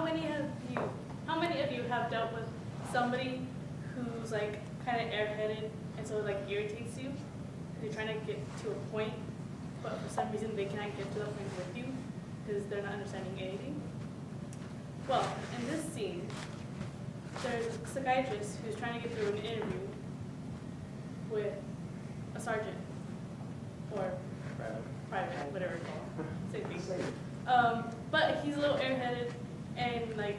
how many of you have dealt with somebody who's like kind of airheaded and so it like irritates you? They're trying to get to a point, but for some reason they can't get to that point with you because they're not understanding anything. Well, in this scene, there's a psychiatrist who's trying to get through an interview with a sergeant or private, whatever it's called, same thing. But he's a little airheaded and like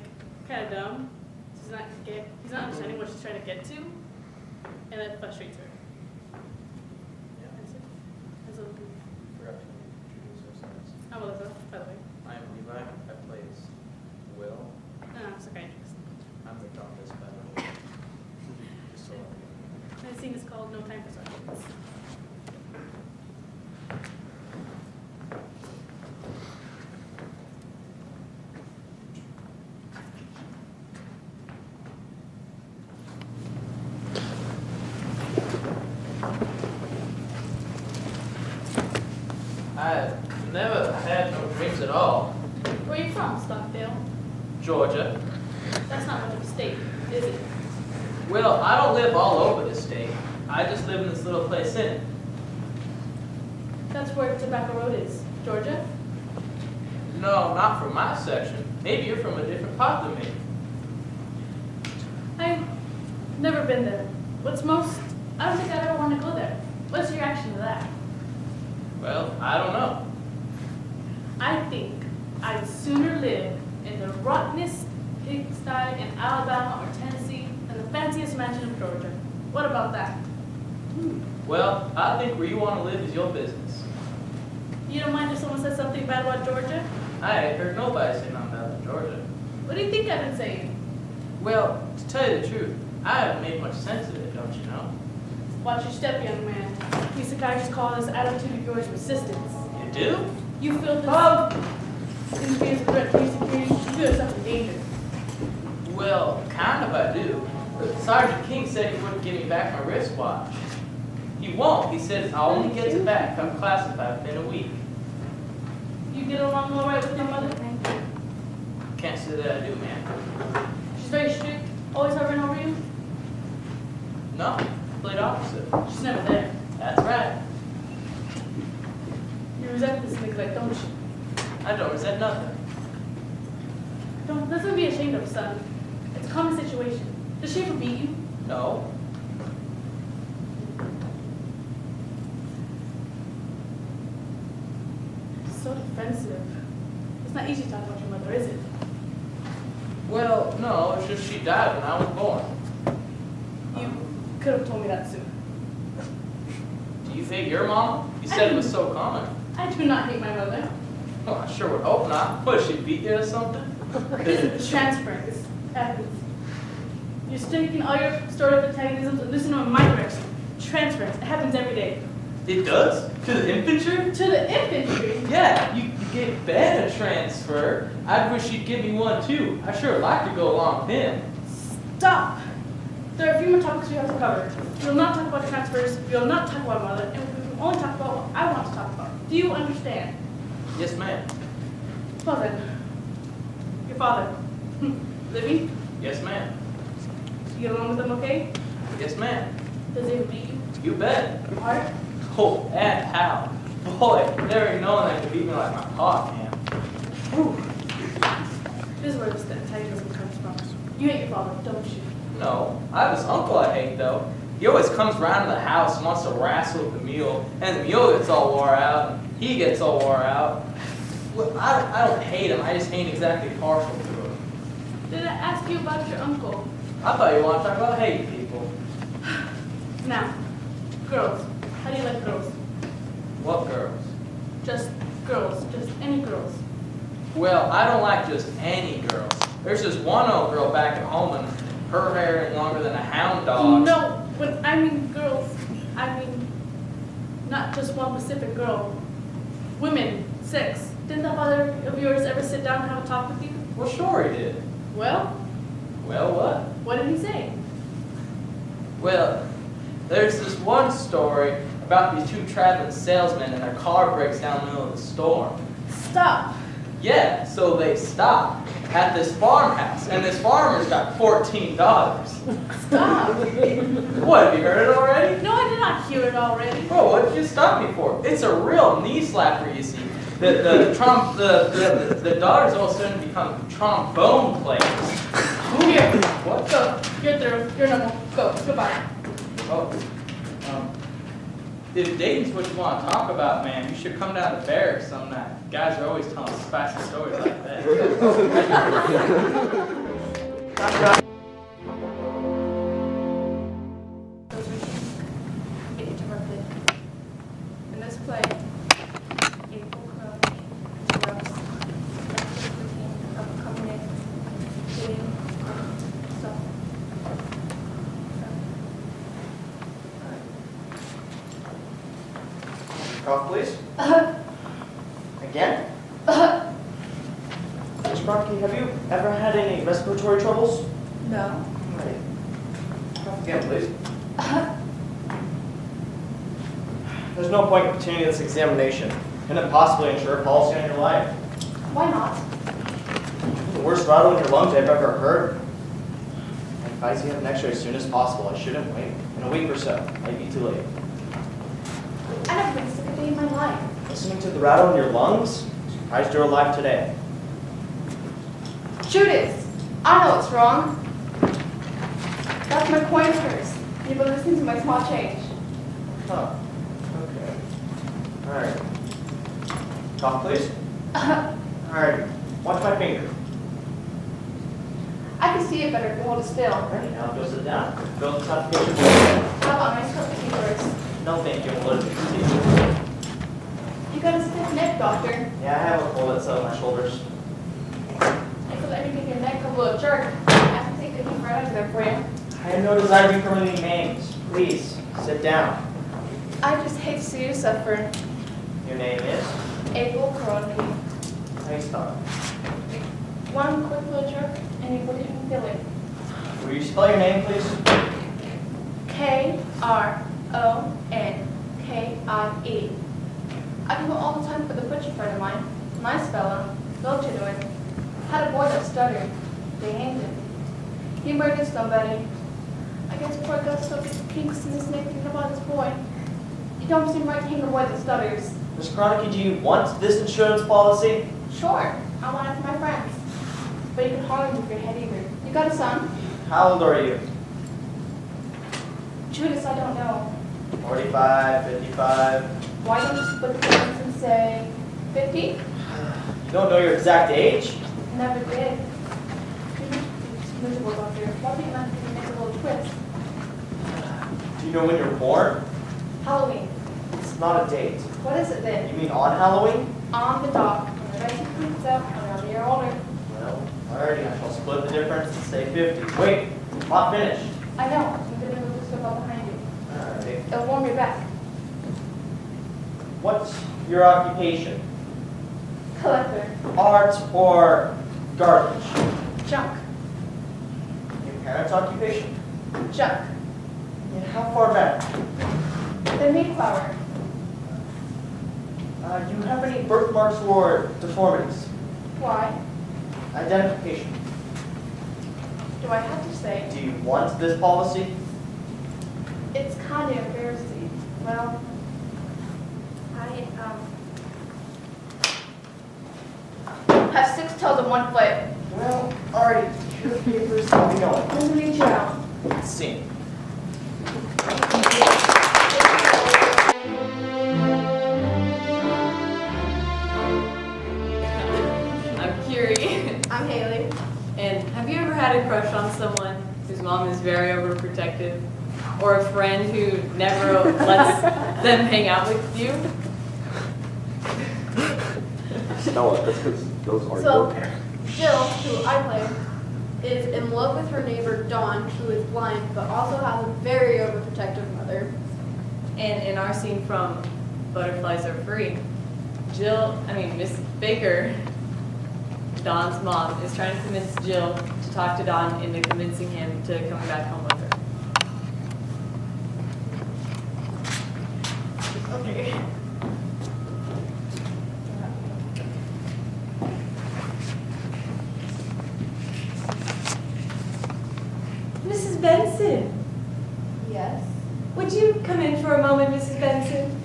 kind of dumb. He's not understanding what she's trying to get to, and that frustrates her. Yeah. That's it. Forgot to introduce ourselves. I'm Melissa, by the way. I'm Levi. I play as Will. And I'm a psychiatrist. I'm the compass, by the way. Just so And the scene is called No Time for Sergeants. I've never had no dreams at all. Where are you from, Stockdale? Georgia. That's not much of a state, is it? Well, I don't live all over the state. I just live in this little place in it. That's where Tobacco Road is, Georgia? No, not from my section. Maybe you're from a different part than me. I've never been there. I don't think I'd ever want to go there. What's your reaction to that? Well, I don't know. I think I'd sooner live in the rottenest pigsty in Alabama or Tennessee than the fanciest mansion of Georgia. What about that? Well, I think where you want to live is your business. You don't mind if someone says something bad about Georgia? I ain't heard nobody say nothing about Georgia. What do you think I've been saying? Well, to tell you the truth, I haven't made much sense of it, don't you know? Watch your step, young man. These psychiatrists call this attitude of yours resistance. You do? You feel this interferes with threat to your security. You feel yourself in danger. Well, kind of I do. But Sergeant King said he wouldn't give me back my wristwatch. He won't. He said I'll only get it back if I'm classified within a week. You get along all right with your mother? Can't say that I do, man. She's very strict, always hovering over you. No, complete opposite. She's never there. That's right. You resent this neglect, don't you? I don't resent nothing. Don't be ashamed of, son. It's a common situation. Does she ever beat you? No. It's so defensive. It's not easy to talk about your mother, is it? Well, no, it's just she died when I was born. You could have told me that sooner. Do you hate your mom? You said it was so common. I do not hate my mother. Well, I sure would hope not. What, she beat you or something? It's transference. Happens. You're sticking all your stored up antagonisms and listen in my direction. Transference. It happens every day. It does? To the infantry? To the infantry? Yeah, you gave Ben a transfer. I wish you'd give me one too. I sure would like to go along with him. Stop! There are a few more topics we have to cover. We will not talk about transfers, we will not talk about mother, and we will only talk about what I want to talk about. Do you understand? Yes, ma'am. Well then, your father. Living? Yes, ma'am. You get along with him okay? Yes, ma'am. Does he ever beat you? You bet. Hard? Oh, and how? Boy, never even known that could beat me like my pa can. Ooh. This is where this antagonism comes from. You hate your father, don't you? No, I have this uncle I hate though. He always comes round to the house and wants to wrestle with the mule, and the mule gets all wore out, and he gets all wore out. Well, I don't hate him, I just ain't exactly partial to him. Did I ask you about your uncle? I thought you wanted to talk about hating people. Now, girls. How do you like girls? What girls? Just girls. Just any girls. Well, I don't like just any girls. There's this one old girl back at home, and her hair ain't longer than a hound dog's. No, when I mean girls, I mean not just one specific girl. Women, sex. Didn't that father of yours ever sit down and have a talk with you? Well, sure he did. Well, Well, what? what did he say? Well, there's this one story about these two traveling salesmen and their car breaks down in the middle of the storm. Stop. Yeah, so they stop. at this farmhouse, and this farmer's got 14 daughters. Stop. What, have you heard it already? No, I did not hear it already. Bro, what did you stop me for? It's a real knee slapper, you see. The daughters all soon become trombone players. Here. What? Go. You're through. You're normal. Go. Goodbye. Oh, if dating's what you want to talk about, man, you should come down to barracks some night. Guys are always telling spicy stories like that. Interrupted. In this play, April Crow interrupts the routine of coming in, getting stuff. Cough, please. Again? Miss Crockett, have you ever had any respiratory troubles? No. Right. Cough again, please. There's no point in continuing this examination. Can it possibly ensure a policy on your life? Why not? The worst rattle in your lungs I've ever heard. I advise you have an x-ray as soon as possible. I shouldn't wait. In a week or so. Might be too late. I never been sick a day in my life. Listening to the rattle in your lungs? Surprised you're alive today. Judas, I know what's wrong. That's my coin purse. You've been listening to my small change. Huh. Okay. Alright. Cough, please. Alright. Watch my finger. I can see it better if you hold it still. Alright, now go sit down. Fill this application. How about my scrub papers? No, thank you. I'm allergic to tea. You got a stiff neck, doctor. Yeah, I have a cold that's on my shoulders. If you let me give your neck a little jerk, I can take the heat right under there for you. I have no desire to be permanently named. Please, sit down. I just hate to see you suffer. Your name is? Opal Crosby. Nice talk. One quick little jerk, and you wouldn't even feel it. Will you spell your name, please? K-R-O-N-K-I-E. I can go all the time for the butcher friend of mine. Nice fella. Go to doing. Had a boy that stuttered. They hanged him. He murdered somebody. I guess poor Gus still gets kinks in his neck thinking about his boy. You don't seem right to hang a boy that stutters. Miss Kronicke, do you want this insurance policy? Sure, I want it for my friends. But you can hardly move your head either. You got a son? How old are you? Judas, I don't know. 45, 55. Why don't you split the difference and say 50? You don't know your exact age? Never did. It's miserable, doctor. Why do you not give me a little twist? Do you know when you're born? Halloween. It's not a date. What is it then? You mean on Halloween? On the dot. When the rest comes up, around a year older. Well, alrighty, I shall split the difference and say 50. Wait, not finished. I know. I'm going to move the stuff up behind you. Alright. It'll warm your back. What's your occupation? Collector. Art or garbage? Junk. Your parents' occupation? Junk. And how far back? The Mayflower. Do you have any birthmarks or deformities? Why? Identification. Do I have to say? Do you want this policy? It's kind of embarrassing. Well, I have 6 toes and 1 foot. Well, alrighty. Here are the papers. I'll be going. Let me reach out. See. I'm Curie. I'm Haley. And have you ever had a crush on someone whose mom is very overprotective? Or a friend who never lets them hang out with you? No, that's because those are So, your parents. Jill, who I play, is in love with her neighbor Dawn, who is blind but also has a very overprotective mother. And in our scene from Butterflies Are Free, Miss Baker, Dawn's mom, is trying to convince Jill to talk to Dawn into convincing him to come back home with her. Okay. Benson. Yes. Would you come in for a moment, Mrs. Benson?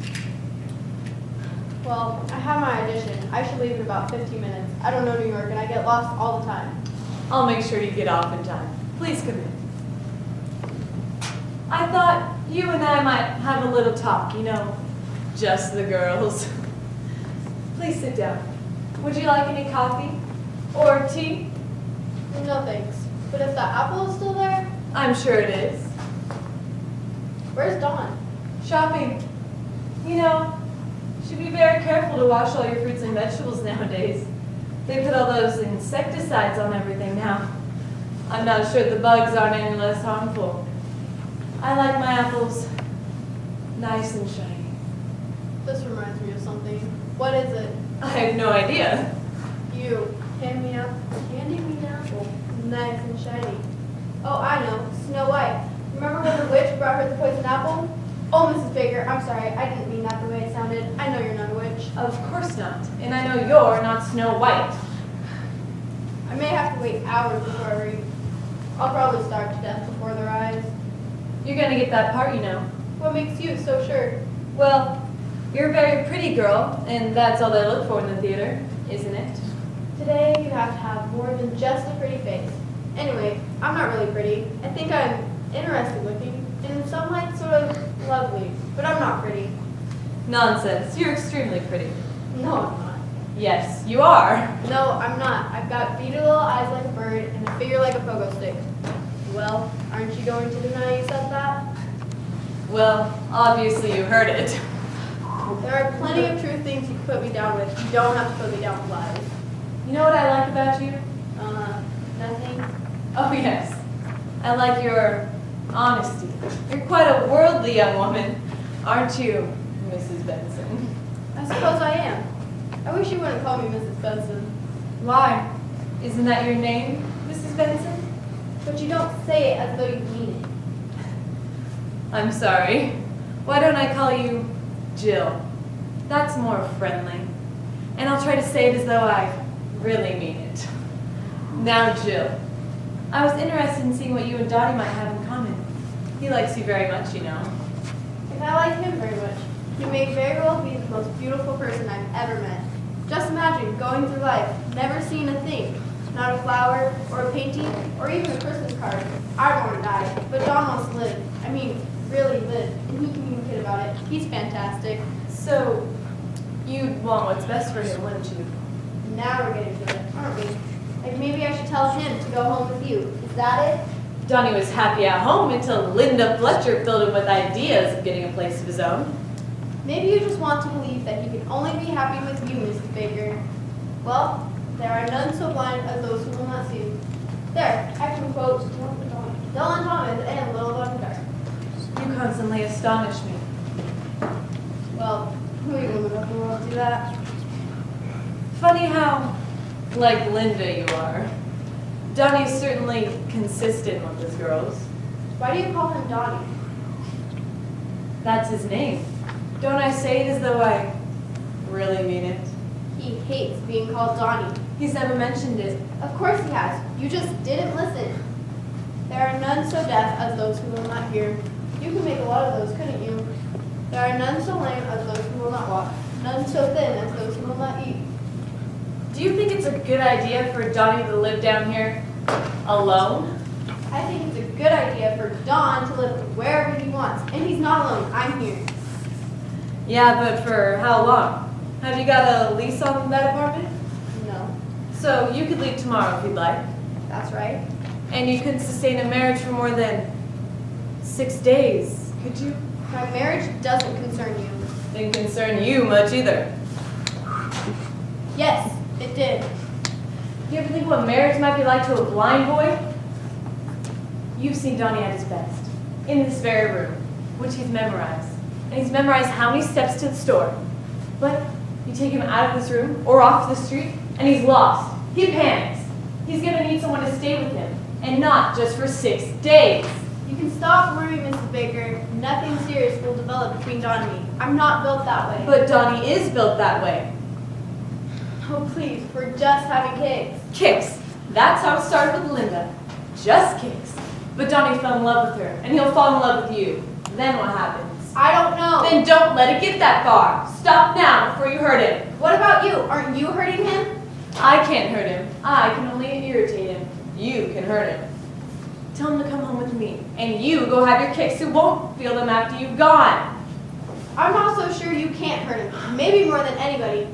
Well, I have my audition. I should leave in about 15 minutes. I don't know New York and I get lost all the time. I'll make sure you get off in time. Please come in. I thought you and I might have a little talk, you know, just the girls. Please sit down. Would you like any coffee? Or tea? No thanks. But if that apple is still there, I'm sure it is. where's Dawn? Shopping. You know, should be very careful to wash all your fruits and vegetables nowadays. They put all those insecticides on everything now. I'm not sure the bugs aren't any less harmful. I like my apples nice and shiny. This reminds me of something. What is it? I have no idea. You hand me an apple, nice and shiny. Oh, I know, Snow White. Remember when the witch brought her the poisoned apple? Oh, Mrs. Baker, I'm sorry. I didn't mean that the way it sounded. I know you're not a witch. Of course not. And I know you're not Snow White. I may have to wait hours before I read. I'll probably starve to death before their eyes. You're gonna get that part, you know. What makes you so sure? Well, you're a very pretty girl, and that's all they look for in the theater, isn't it? Today you have to have more than just a pretty face. Anyway, I'm not really pretty. I think I'm interesting looking, and in some light sort of lovely, but I'm not pretty. Nonsense. You're extremely pretty. No, I'm not. Yes, you are. No, I'm not. I've got beady little eyes like a bird and a figure like a pogo stick. Well, aren't you going to deny you said that? Well, obviously you heard it. There are plenty of true things you can put me down with. You don't have to put me down with lies. You know what I like about you? Nothing. Oh, yes. I like your honesty. You're quite a worldly young woman, aren't you, Mrs. Benson? I suppose I am. I wish you wouldn't call me Mrs. Benson. Why? Isn't that your name, Mrs. Benson? But you don't say it as though you mean it. I'm sorry. Why don't I call you Jill? That's more friendly. And I'll try to say it as though I really mean it. Now, Jill, I was interested in seeing what you and Dottie might have in common. He likes you very much, you know. If I like him very much, he may very well be the most beautiful person I've ever met. Just imagine going through life, never seeing a thing, not a flower, or a painting, or even a Christmas card. I want to die, but Don wants to live. I mean, really live, and he communicated about it. He's fantastic. So, you'd want what's best for him, wouldn't you? Now we're getting to it, aren't we? Like maybe I should tell him to go home with you. Is that it? Donnie was happy at home until Linda Fletcher filled him with ideas of getting a place of his own. Maybe you just want to believe that he can only be happy with you, Mrs. Baker. Well, there are none so blind as those who will not see. There, I can quote Dylan Thomas and Little Dog Dark. You constantly astonish me. Well, we women of the world do that. Funny how, like Linda you are. Donnie's certainly consistent with his girls. Why do you call him Donnie? That's his name. Don't I say it as though I really mean it? He hates being called Donnie. He's never mentioned it. Of course he has. You just didn't listen. There are none so deaf as those who will not hear. You could make a lot of those, couldn't you? There are none so lame as those who will not walk. None so thin as those who will not eat. Do you think it's a good idea for Donnie to live down here alone? I think it's a good idea for Don to live wherever he wants. And he's not alone. I'm here. Yeah, but for how long? Have you got a lease on that apartment? No. So you could leave tomorrow if you'd like. That's right. And you couldn't sustain a marriage for more than 6 days, could you? My marriage doesn't concern you. Didn't concern you much either. Yes, it did. Do you ever think what marriage might be like to a blind boy? You've seen Donnie at his best, in this very room, which he's memorized. And he's memorized how many steps to the store. But you take him out of this room, or off the street, and he's lost. He panics. He's gonna need someone to stay with him, and not just for 6 days. You can stop worrying, Mrs. Baker. Nothing serious will develop between Don and me. I'm not built that way. But Donnie is built that way. Oh, please, we're just having kids. Kicks. That's how it started with Linda. Just kicks. But Donnie fell in love with her, and he'll fall in love with you. Then what happens? I don't know. Then don't let it get that far. Stop now before you hurt him. What about you? Aren't you hurting him? I can't hurt him. I can only irritate him. You can hurt him. Tell him to come home with me, and you go have your kicks so won't feel them after you've gone. I'm not so sure you can't hurt him. Maybe more than anybody.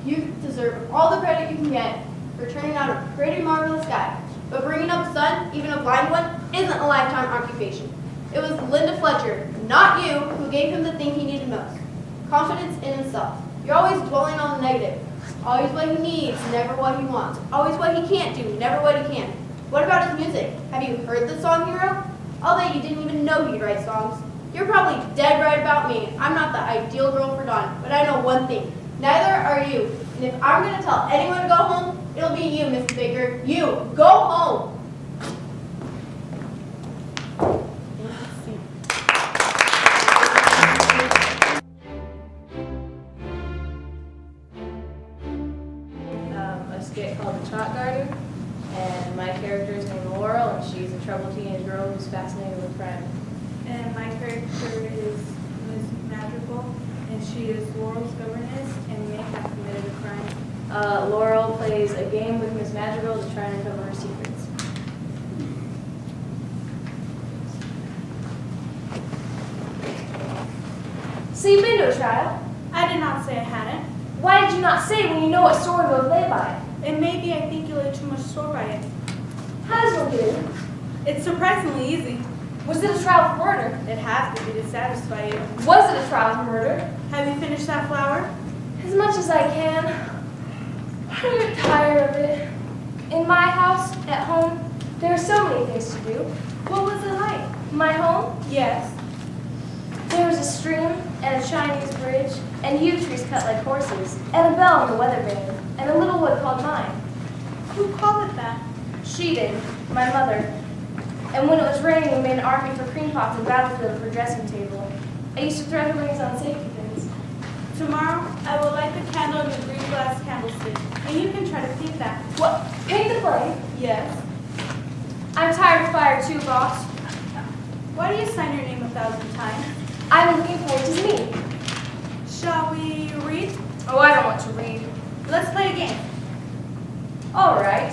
You deserve all the credit you can get for turning out a pretty marvelous guy. But bringing up a son, even a blind one, isn't a lifetime occupation. It was Linda Fletcher, not you, who gave him the thing he needed most. Confidence in himself. You're always dwelling on the negative. Always what he needs, never what he wants. Always what he can't do, never what he can. What about his music? Have you heard the song he wrote? I'll bet you didn't even know he'd write songs. You're probably dead right about me. I'm not the ideal girl for Don, but I know one thing. Neither are you. And if I'm going to tell anyone to go home, it'll be you, Mr. Baker. You. Go home. A skit called The Chalk Garden, and my character is named Laurel, and she's a troubled teenage girl who's fascinated with crime. And my character is Miss Magical, and she is Laurel's governess and may have committed a crime. Laurel plays a game with Miss Madrigal to try and uncover her secrets. So you've been to a trial? I did not say I hadn't. Why did you not say when you know what store to play by? And maybe I think you lay too much store by it. How does one get in? It's surprisingly easy. Was it a trial for murder? It has to be to satisfy you. Was it a trial for murder? Have you finished that flower? As much as I can. I get tired of it. In my house, at home, there are so many things to do. What was it like? My home, Yes. there was a stream and a Chinese bridge and yew trees cut like horses and a bell in the weather vane and a little wood called mine. Who called it that? She did, my mother. And when it was raining, we made an army for cream pots and battlefield for a dressing table. I used to thread her rings on safety pins. Tomorrow, I will light the candle in the green glass candlestick, and you can try to paint that. What? Paint the flame? Yes. I'm tired of fire too, boss. Why do you sign your name 1,000 times? I'm looking forward to me. Shall we read? Oh, I don't want to read. Let's play a game. All right.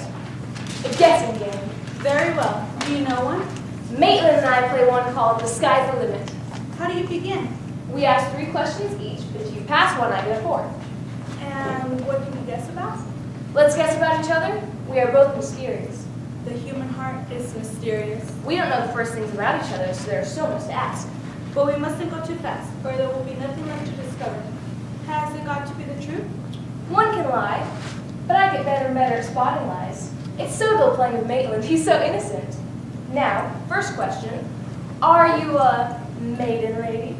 A guessing game. Very well. Do you know one? Maitland and I play one called The Sky's the Limit. How do you begin? We ask 3 questions each, but if you pass one, I get a 4. And what can you guess about? Let's guess about each other. We are both mysterious. The human heart is mysterious. We don't know the first things about each other, so there's so much to ask. But we mustn't go too fast, or there will be nothing left to discover. Has it got to be the truth? One can lie, but I get better and better at spotting lies. It's so dull playing with Maitland. He's so innocent. Now, first question. Are you a maiden lady?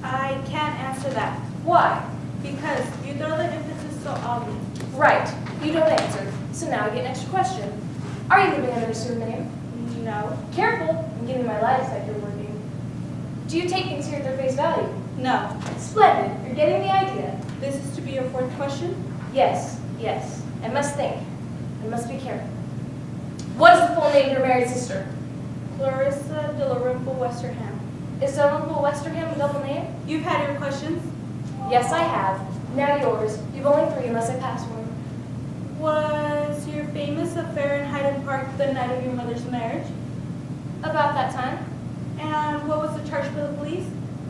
I can't answer that, Why? because you throw the emphasis so obvious. Right. You don't answer. So now I get an extra question. Are you living under a pseudonym? No. Careful. I'm getting my lie detector working. Do you take things here at their face value? No. Splendid. You're getting the idea. This is to be your 4th question? Yes. Yes. I must think. I must be careful. What is the full name of your married sister? Clarissa Dalrymple Westerham. Is Dalrymple Westerham a double name? You've had your questions? Yes, I have. Now yours. You've only 3 unless I pass one. Was your famous affair in Hyde Park the night of your mother's marriage? About that time, And what was the charge for the police?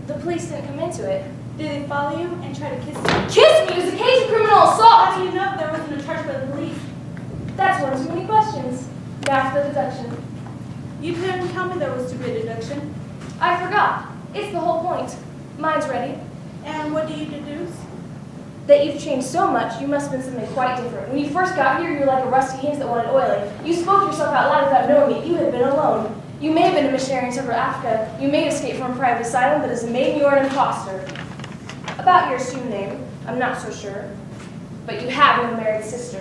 the police didn't come into it. Did they follow you and try to kiss you? Kiss me! It was a case of criminal How assault! do you know there wasn't a charge for the police? That's one too many questions. Now for the deduction. You didn't tell me there was to be a deduction. I forgot. It's the whole point. Mine's ready. And what do you deduce? That you've changed so much, you must have been something quite different. When you first got here, you were like a rusty hinge that wanted oiling. You spoke yourself out loud without knowing it. You had been alone. You may have been a missionary in Central Africa. You may have escaped from a private asylum, but as a maiden, you are an imposter. About your assumed name, I'm not so sure. But you have no married sister.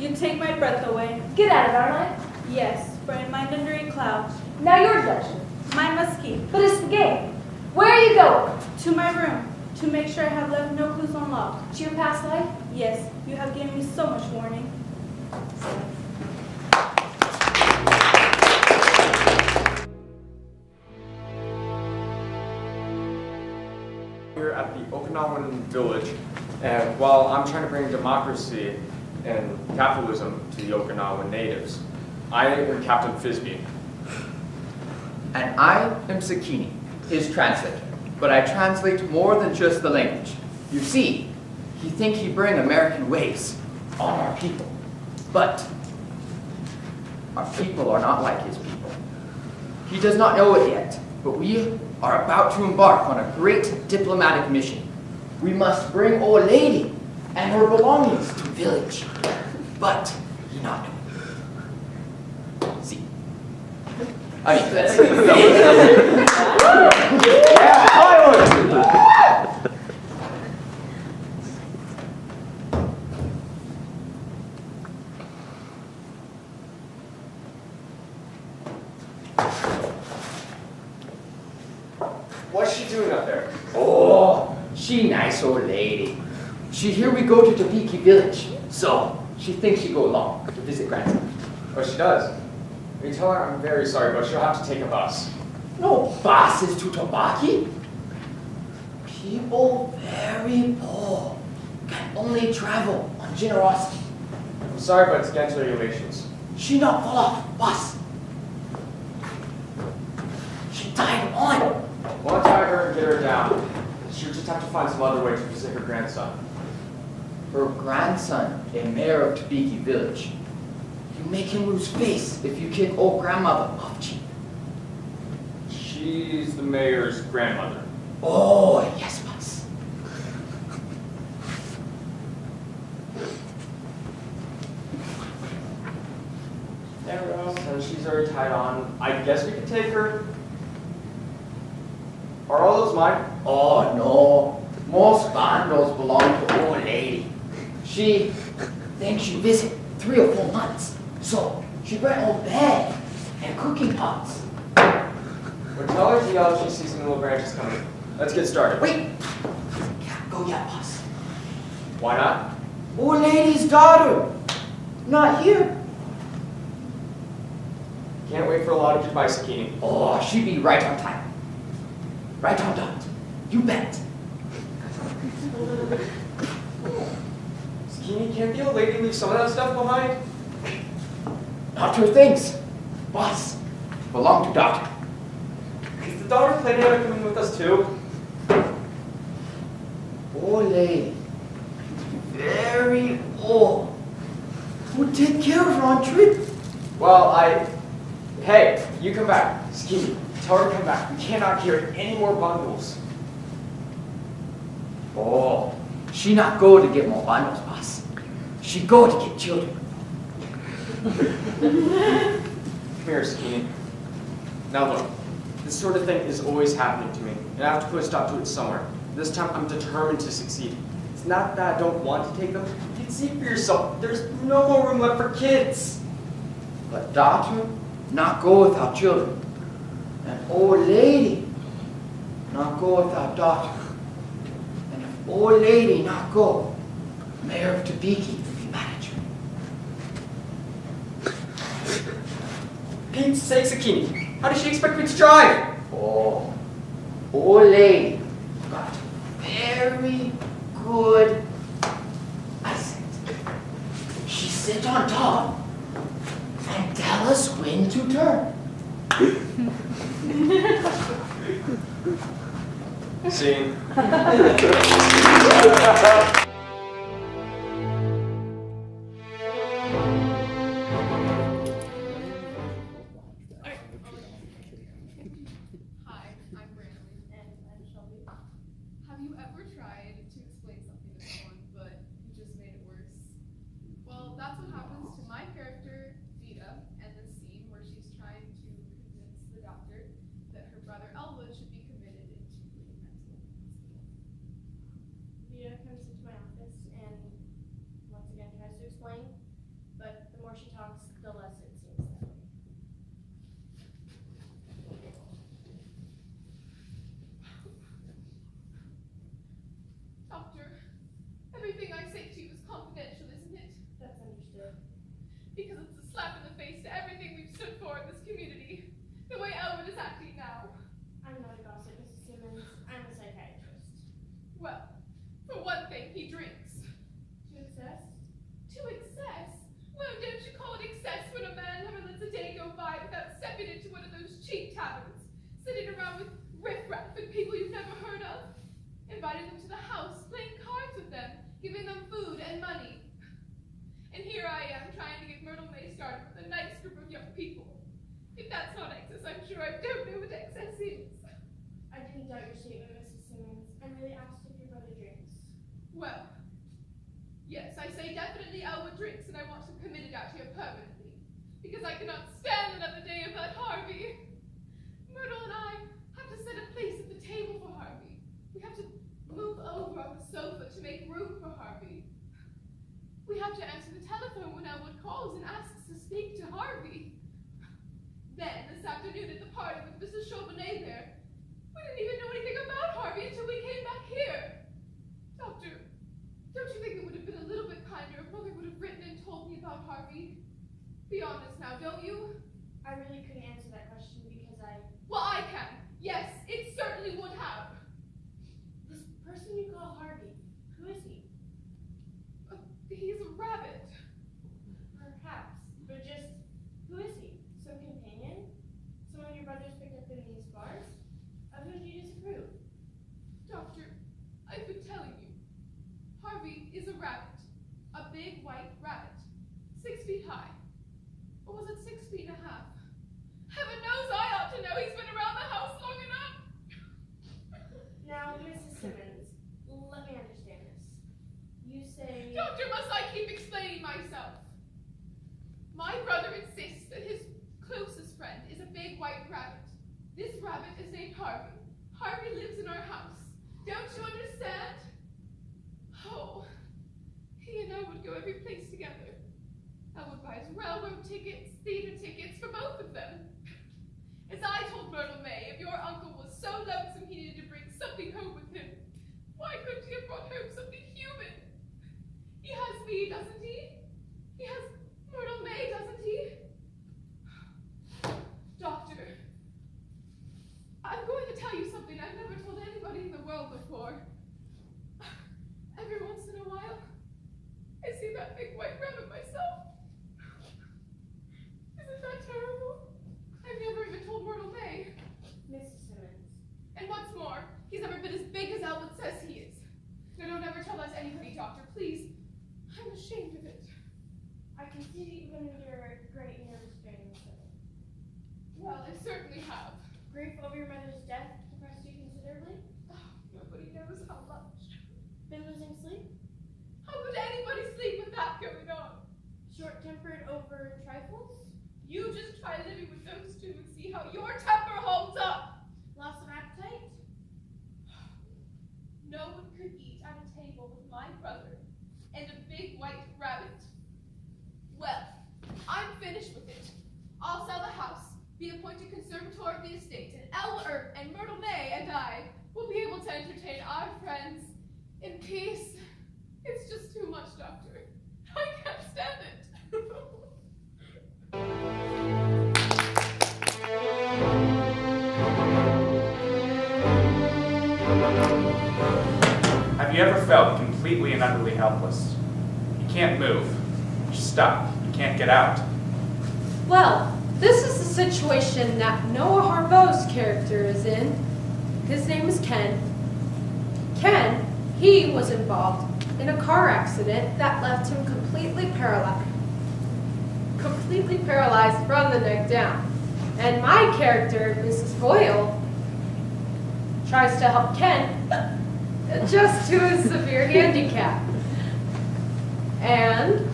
You take my breath away. Get at it, aren't I? Yes, for I mind under a cloud. Now your deduction. Mine must keep. But it's the game. Where are you going? To my room, to make sure I have left no clues unlocked. To your past life? Yes, you have given me so much warning. Okinawan village, and while I'm trying to bring democracy and capitalism to the Okinawan natives, I am Captain Fisby. And I am Sakini, his translator. But I translate more than just the language. You see, he think he bring American ways on our people. But our people are not like his people. He does not know it yet, but we are about to embark on a great diplomatic mission. We must bring old lady and her belongings to village. But he not know. See. I mean, that's yeah, Hollywood! What's she doing up there? Oh, she nice old lady. She hear we go to Tabiki village, so she thinks she go along to visit grandson. Oh, she does. You tell her I'm very sorry, but she'll have to take a bus. No buses to Tabaki. People very poor can only travel on generosity. I'm sorry, but it's against regulations. She not fall off bus. She died on. We'll tie her and get her down. She'll just have to find some other way to visit her grandson. Her grandson, a mayor of Tabiki village. You make him lose face if you kick old grandmother off cheap. She's the mayor's grandmother. Oh, yes, boss. Since she's already tied on, I guess we could take her. Are all those mine? Oh, no. Most bundles belong to old lady. She thinks she visit 3 or 4 months. So she brought old bed and cooking pots. Well, tell her to yell if she sees some little branches coming. Let's get started. Wait! Can't go yet, boss. Why not? Old lady's daughter. Not here. Can't wait for a lot of advice, Sakini. Oh, she be right on time. Right on dot. You bet. Sakini, can't the old lady leave some of that stuff behind? Not her things. Boss. Belong to doctor. Is the daughter planning on coming with us too? Old lady. Very old. Who take care of her on trip? Well, Hey, you come back. Sakini, tell her to come back. We cannot carry any more bundles. Oh, she not go to get more bundles, boss. She go to get children. Come here, Sakini. Now look, this sort of thing is always happening to me, and I have to put a stop to it somewhere. This time I'm determined to succeed. It's not that I don't want to take them. You can see for yourself, there's no more room left for kids. But daughter not go without children. And old lady not go without daughter. And if old lady not go, Mayor of Tabiki manager. Pete's sake, Sakini, how does she expect me to drive? Oh, old lady got very good eyesight. She sit on top and tell us when to turn. Scene. Hi, I'm Brandon. And I'm Shelby. Have you ever tried to explain something to someone, but you just made it worse? Well, that's what happens to my character, Vita, and the scene where she's trying to convince the doctor that her brother Elwood should be committed into a mental hospital. Vita comes into my office and once again tries to explain, but And here I am trying to get Myrtle May started with a nice group of young people. If that's not excess, I'm sure I don't know what excess is. I didn't doubt your statement, Mrs. Simmons. I really asked if your brother drinks. Well, yes, I say definitely Elwood drinks, and I want him committed out here permanently. Because I cannot stand another day of that Harvey. Myrtle and I have to set a place at the table for Harvey. We have to move over on the sofa to make room for Harvey. We have to answer the telephone when Elwood calls and asks to speak to Harvey. Then, this afternoon at the party with Mrs. Chauvenet there, we didn't even know anything about Harvey until we came back here. Doctor, don't you think it would have been a little bit kinder if Mother would have written and told me about Harvey? Be honest now, don't you? I really couldn't answer that question because Well, I can. Yes, it certainly would have. This person you call Harvey, who is he? He's a rabbit. Perhaps, but just, who is he? Some companion? Someone your brothers picked up in these bars? Of whom do you disapprove? Doctor, I've been telling you. Harvey is a rabbit. A big white rabbit. 6 feet high. Or was it 6 feet and a half? Heaven knows I ought to know. He's been around the house long enough. Now, Mrs. Simmons, let me understand this. You say... Doctor, must I keep explaining myself? My brother insists that his closest friend is a big white rabbit. This rabbit is named Harvey. Harvey lives in our house. Don't you understand? Oh, he and I would go every place together. Elwood buys railroad tickets, theater tickets for both of them. As I told Myrtle May, if your uncle was so lonesome he needed to bring something home with him, why couldn't he have brought home something human? He has me, doesn't he? He has Myrtle May, doesn't he? Doctor, I'm going to tell you something I've never told anybody in the world before. Every once in a while, I see that big white rabbit myself. Isn't that terrible? I've never even told Myrtle May. Mrs. Simmons. And what's more, he's never been as big as Elwood says he is. Now don't ever tell that to anybody, Doctor, please. I'm ashamed of it. I can see that you've been under great nervous strain, Miss Simmons. Well, I certainly have. Grief over your mother's death depressed you considerably? Oh, nobody knows how much. Been losing sleep? How could anybody sleep with that going on? Short-tempered over trifles? You just try living with those two and see how your temper holds up. Loss of appetite? No one could eat at a table with my brother and a big white rabbit. Well, I'm finished with it. I'll sell the house, be appointed conservator of the estate, and Myrtle May and I will be able to entertain our friends in peace. It's just too much, Doctor. I can't stand it. Have you ever felt completely and utterly helpless? You can't move. You're stuck. You can't get out. Well, this is the situation that Noah Harvey's character is in. His name is Ken. Ken, he was involved in a car accident that left him completely paralyzed. Completely paralyzed from the neck down. And my character, Mrs. Boyle, tries to help Ken adjust to his severe handicap. And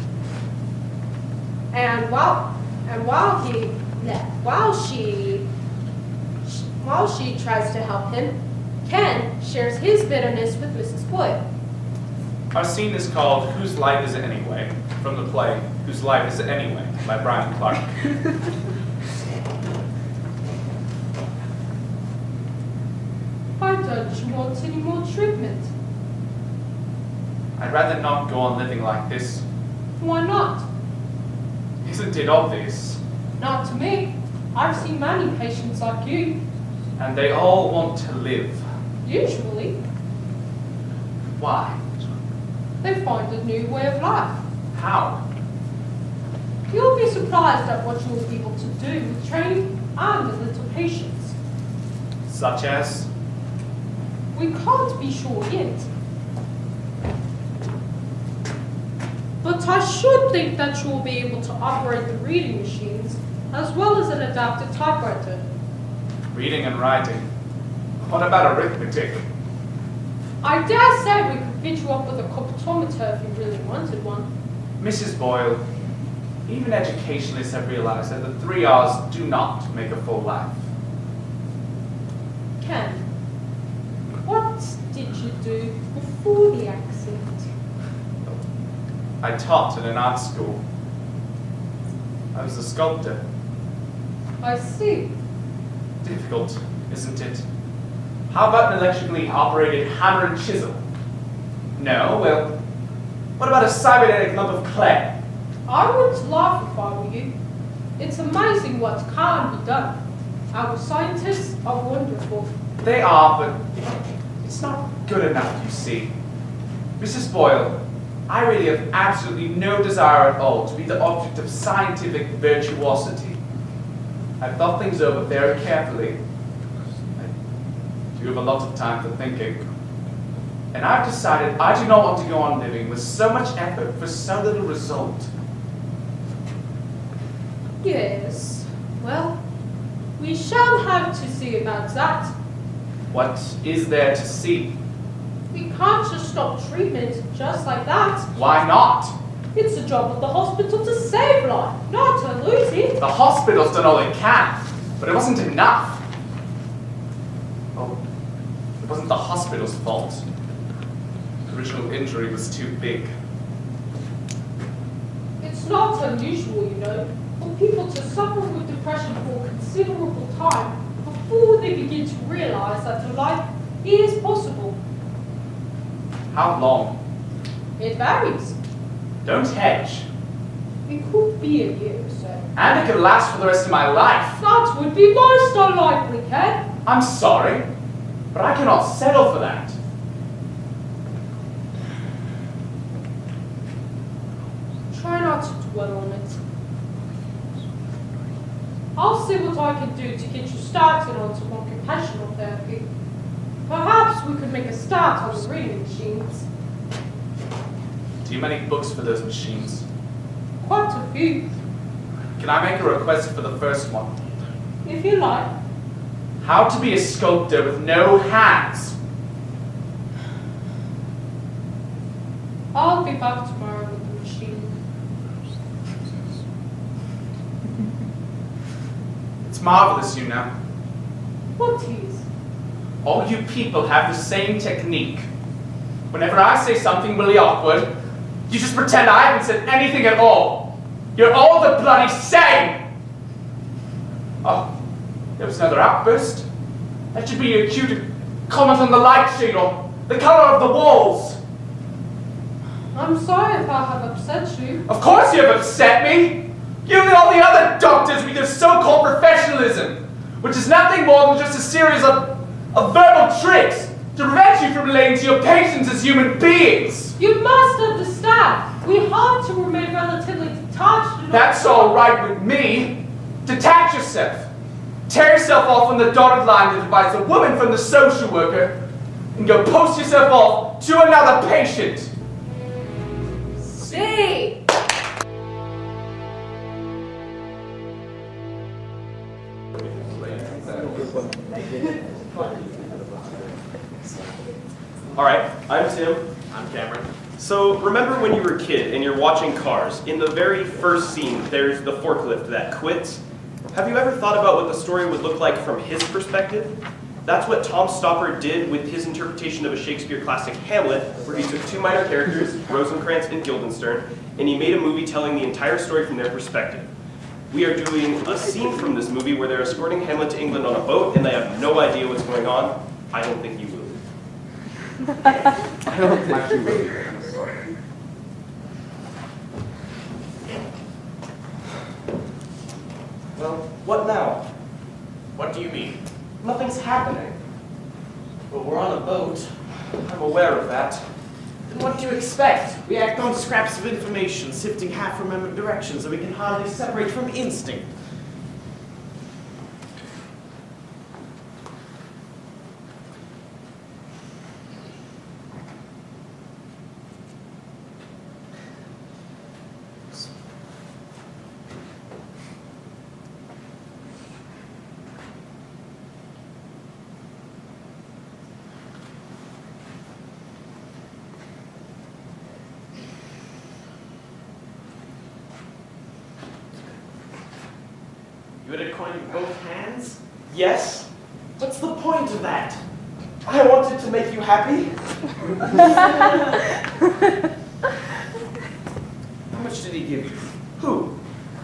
while she tries to help him, Ken shares his bitterness with Mrs. Boyle. Our scene is called Whose Life Is It Anyway? From the play Whose Life Is It Anyway? By Brian Clark. Why don't you want any more treatment? I'd rather not go on living like this. Why not? Isn't it obvious? Not to me. I've seen many patients like you. And they all want to live. Usually, Why? they find a new way of life. How? You'll be surprised at what you'll be able to do with training and a little patience. Such as? We can't be sure yet. But I should think that you will be able to operate the reading machines as well as an adapted typewriter. Reading and writing. What about arithmetic? I dare say we could fit you up with a comptometer if you really wanted one. Mrs. Boyle, even educationalists have realized that the 3 R's do not make a full life. Ken, what did you do before the accident? I taught at an art school. I was a sculptor. I see. Difficult, isn't it? How about an electrically operated hammer and chisel? No, well, what about a cybernetic lump of clay? I wouldn't laugh if I were you. It's amazing what can be done. Our scientists are wonderful. They are, but it's not good enough, you see. Mrs. Boyle, I really have absolutely no desire at all to be the object of scientific virtuosity. I've thought things over very carefully. I do have a lot of time for thinking. And I've decided I do not want to go on living with so much effort for so little result. Yes. Well, we shall have to see about that. What is there to see? We can't just stop treatment just like that. Why not? It's the job of the hospital to save life, not to lose it. The hospital's done all it can, but it wasn't enough. Oh, it wasn't the hospital's fault. The original injury was too big. It's not unusual, you know, for people to suffer with depression for a considerable time before they begin to realize that a life is possible. How long? It varies. Don't hedge. It could be a year or so. And it could last for the rest of my life. That would be most unlikely, Ken. I'm sorry, but I cannot settle for that. Try not to dwell on it. I'll see what I can do to get you started on some occupational therapy. Perhaps we could make a start on the reading machines. Too many books for those machines. Quite a few, Can I make a request for the first one? if you like. How to be a sculptor with no hands. I'll be back tomorrow with the machine. It's marvelous, you know. What is? All you people have the same technique. Whenever I say something really awkward, you just pretend I haven't said anything at all. You're all the bloody same! Oh, there was another outburst. That should be your cue to comment on the light shade or the color of the walls. I'm sorry if I have upset you. Of course you have upset me! You and all the other doctors with your so-called professionalism, which is nothing more than just a series of verbal tricks to prevent you from relating to your patients as human beings. You must understand, we have to remain relatively detached. That's all right with me. Detach yourself. Tear yourself off from the dotted line that divides the woman from the social worker and go post yourself off to another patient. See? All right, I'm Tim. I'm Cameron. So remember when you were a kid and you're watching Cars, in the very first scene, there's the forklift that quits. Have you ever thought about what the story would look like from his perspective? That's what Tom Stoppard did with his interpretation of a Shakespeare classic, Hamlet, where he took two minor characters, Rosencrantz and Guildenstern, and he made a movie telling the entire story from their perspective. We are doing a scene from this movie where they're escorting Hamlet to England on a boat and they have no idea what's going on. I don't think you will. I don't think you will. Well, what now? What do you mean? Nothing's happening. But we're on a boat. I'm aware of that. Then what do you expect? We act on scraps of information, sifting half-remembered directions that we can hardly separate from instinct. You had a coin in both hands? Yes? What's the point of that? I wanted to make you happy. How much did he give you? Who?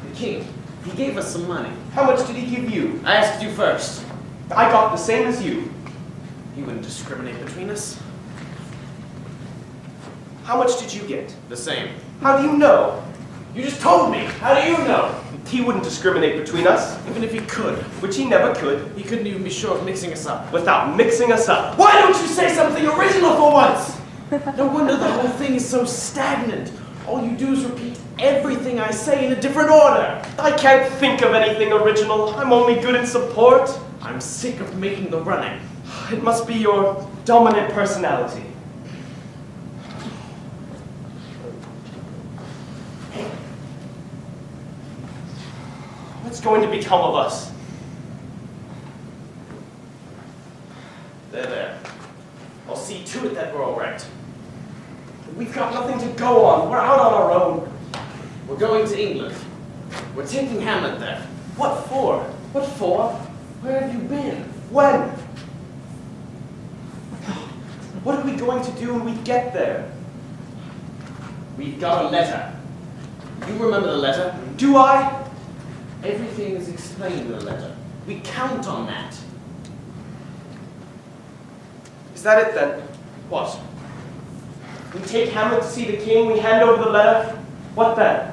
The king. He gave us some money. How much did he give you? I asked you first. I got the same as you. He wouldn't discriminate between us. How much did you get? The same. How do you know? You just told me. How do you know? He wouldn't discriminate between us. Even if he could. Which he never could. He couldn't even be sure of mixing us up. Without mixing us up. Why don't you say something original for once? No wonder the whole thing is so stagnant. All you do is repeat everything I say in a different order. I can't think of anything original. I'm only good in support. I'm sick of making the running. It must be your dominant personality. What's going to become of us? There. I'll see to it that we're all right. We've got nothing to go on. We're out on our own. We're going to England. We're taking Hamlet there. What for? What for? Where have you been? When? What are we going to do when we get there? We've got a letter. You remember the letter? Do I? Everything is explained in the letter. We count on that. Is that it then? What? We take Hamlet to see the king, we hand over the letter. What then?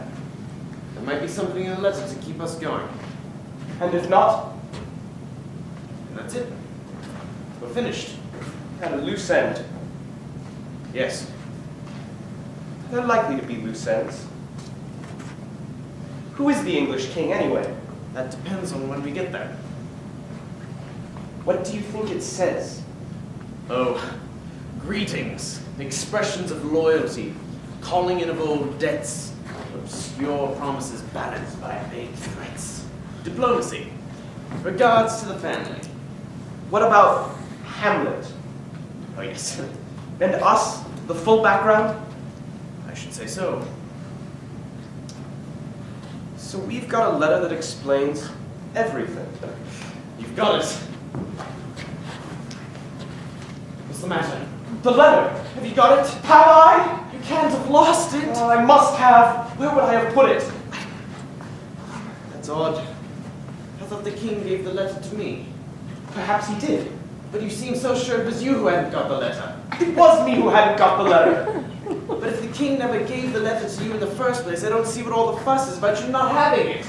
There might be something in the letter to keep us going. And if not? And that's it. We're finished. At a loose end. Yes. They're likely to be loose ends. Who is the English king anyway? That depends on when we get there. What do you think it says? Oh, greetings, expressions of loyalty, calling in of old debts, obscure promises balanced by vague threats, diplomacy, regards to the family. What about Hamlet? Oh yes, And us? The full background? I should say so. So we've got a letter that explains everything. You've got it. What's the matter? The letter! Have you got it? Have I? You can't have lost it. Oh, I must have. Where would I have put it? That's odd. I thought the king gave the letter to me. Perhaps he did. But you seem so sure it was you who hadn't got the letter. It was me who hadn't got the letter. But if the king never gave the letter to you in the first place, I don't see what all the fuss is about you not having it.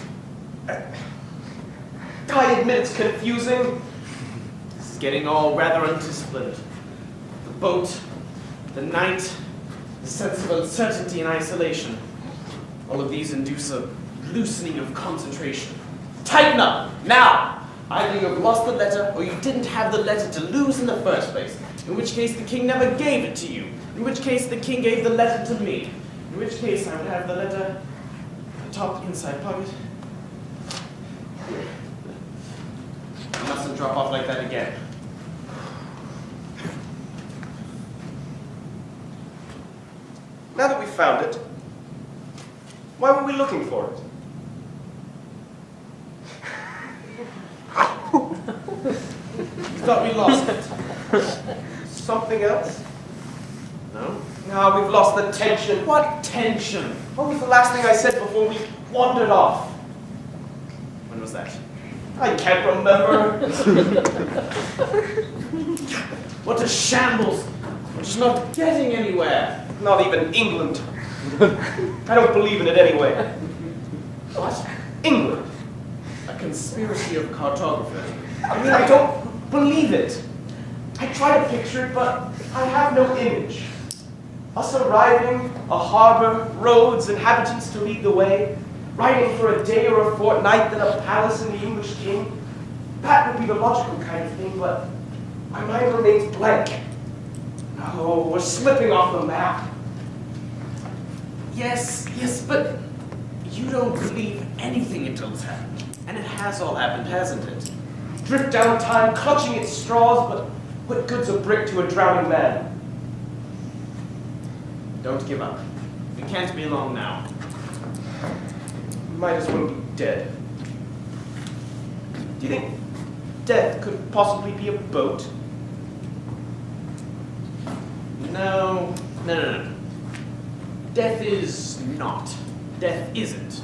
I admit it's confusing. This is getting all rather undisciplined. The boat, the night, the sense of uncertainty and isolation. All of these induce a loosening of concentration. Tighten up, now! Either you have lost the letter, or you didn't have the letter to lose in the first place. In which case the king never gave it to you. In which case the king gave the letter to me. In which case I would have the letter in the top inside pocket. Here. You mustn't drop off like that again. Now that we found it, why were we looking for it? You thought we lost it. Something else? No? No, we've lost the tension. What tension? What was the last thing I said before we wandered off? When was that? I can't remember. What a shambles! We're just not getting anywhere. Not even England. I don't believe in it anyway. What? England. A conspiracy of cartographers. I mean, I don't believe it. I try to picture it, but I have no image. Us arriving, a harbor, roads, inhabitants to lead the way, riding for a day or a fortnight, then a palace and the English king. That would be the logical kind of thing, but my mind remains blank. Oh, we're slipping off the map. Yes, but you don't believe anything until it's happened. And it has all happened, hasn't it? Drift down time, clutching at straws, but what good's a brick to a drowning man? Don't give up. We can't be long now. Might as well be dead. Do you think death could possibly be a boat? No. Death is not. Death isn't.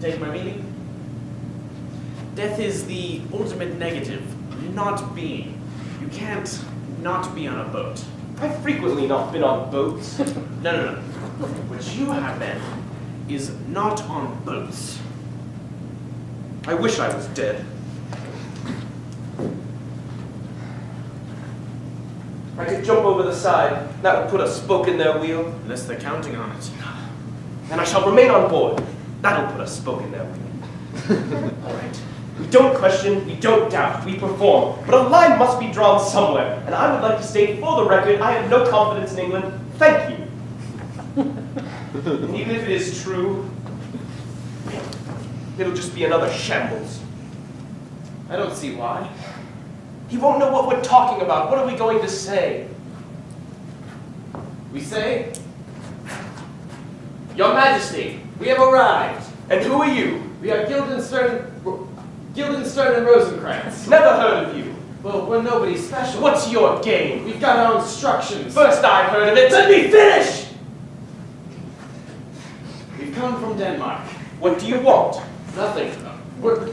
Take my meaning? Death is the ultimate negative. Not being. You can't not be on a boat. I've frequently not been on boats. No. What you have been is not on boats. I wish I was dead. I could jump over the side. That would put a spoke in their wheel. Unless they're counting on it. And I shall remain on board. That'll put a spoke in their wheel. All right. We don't question, we don't doubt, we perform. But a line must be drawn somewhere. And I would like to state for the record, I have no confidence in England. Thank you. And even if it is true, it'll just be another shambles. I don't see why. He won't know what we're talking about. What are we going to say? We say, Your Majesty, we have arrived. And who are you? We are Guildenstern and Rosencrantz. Never heard of you. Well, we're nobody special. What's your game? We've got our instructions. First I've heard of it. Let me finish! We've come from Denmark. What do you want? Nothing. We're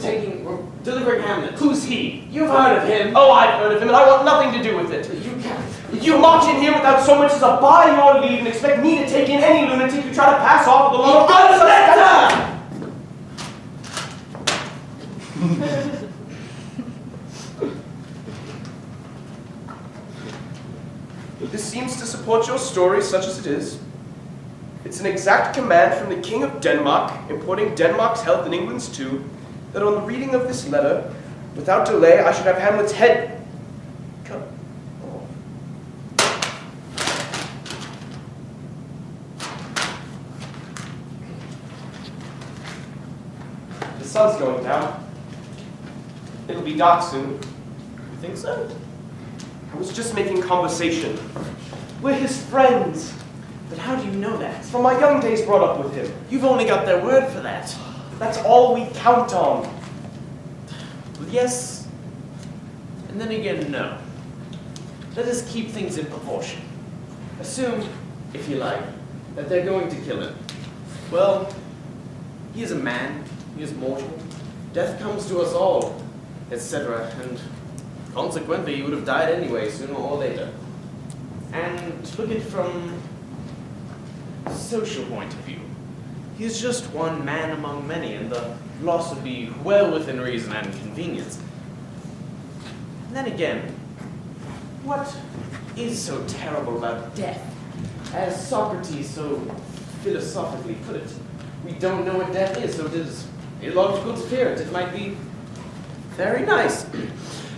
delivering Hamlet. Who's he? You've heard of him. Oh, I've heard of him, and I want nothing to do with it. You march in here without so much as a by your leave and expect me to take in any lunatic you try to pass off with a load of This seems to support your story, such as it is. It's an exact command from the King of Denmark, importing Denmark's health and England's too, that on the reading of this letter, without delay, I should have Hamlet's head cut off. The sun's going down. It'll be dark soon. You think so? I was just making conversation. We're his friends. But how do you know that? From my young days brought up with him. You've only got their word for that. That's all we count on. Well, yes, and then again, no. Let us keep things in proportion. Assume, if you like, that they're going to kill him. Well, he is a man, he is mortal. Death comes to us all, etc. And consequently, he would have died anyway, sooner or later. And to look at it from a social point of view, he is just one man among many, and the loss would be well within reason and convenience. And then again, what is so terrible about death? As Socrates so philosophically put it, we don't know what death is, so it is illogical to fear it. It might be very nice.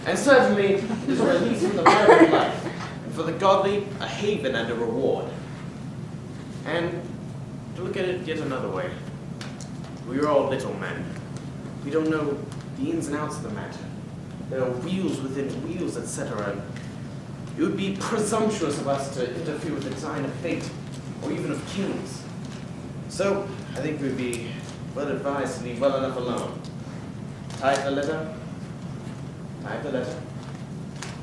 And certainly, it is a release from the burden of life, and for the godly, a haven and a reward. And to look at it yet another way, we are all little men. We don't know the ins and outs of the matter. There are wheels within wheels, etc. It would be presumptuous of us to interfere with the design of fate, or even of kings. So, I think we'd be well advised to leave well enough alone. Type the letter,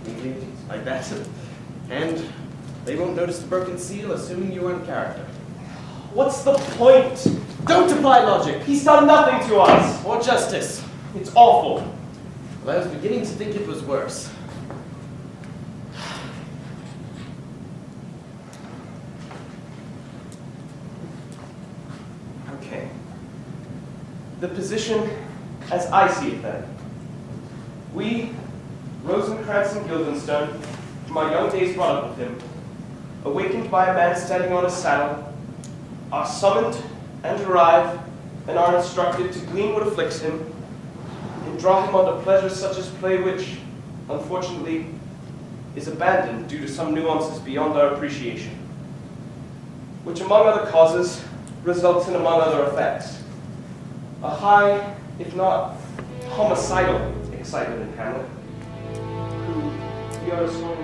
neatly, like that, and they won't notice the broken seal, assuming you are in character. What's the point? Don't apply logic. He's done nothing to us. Or justice. It's awful. Well, I was beginning to think it was worse. Okay. The position as I see it then. We, Rosencrantz and Guildenstern, from our young days brought up with him, awakened by a man standing on a saddle, are summoned and arrive and are instructed to glean what afflicts him and draw him onto pleasures such as play which, unfortunately, is abandoned due to some nuances beyond our appreciation, which among other causes results in among other effects a high, if not homicidal, excitement in Hamlet, who we are sworn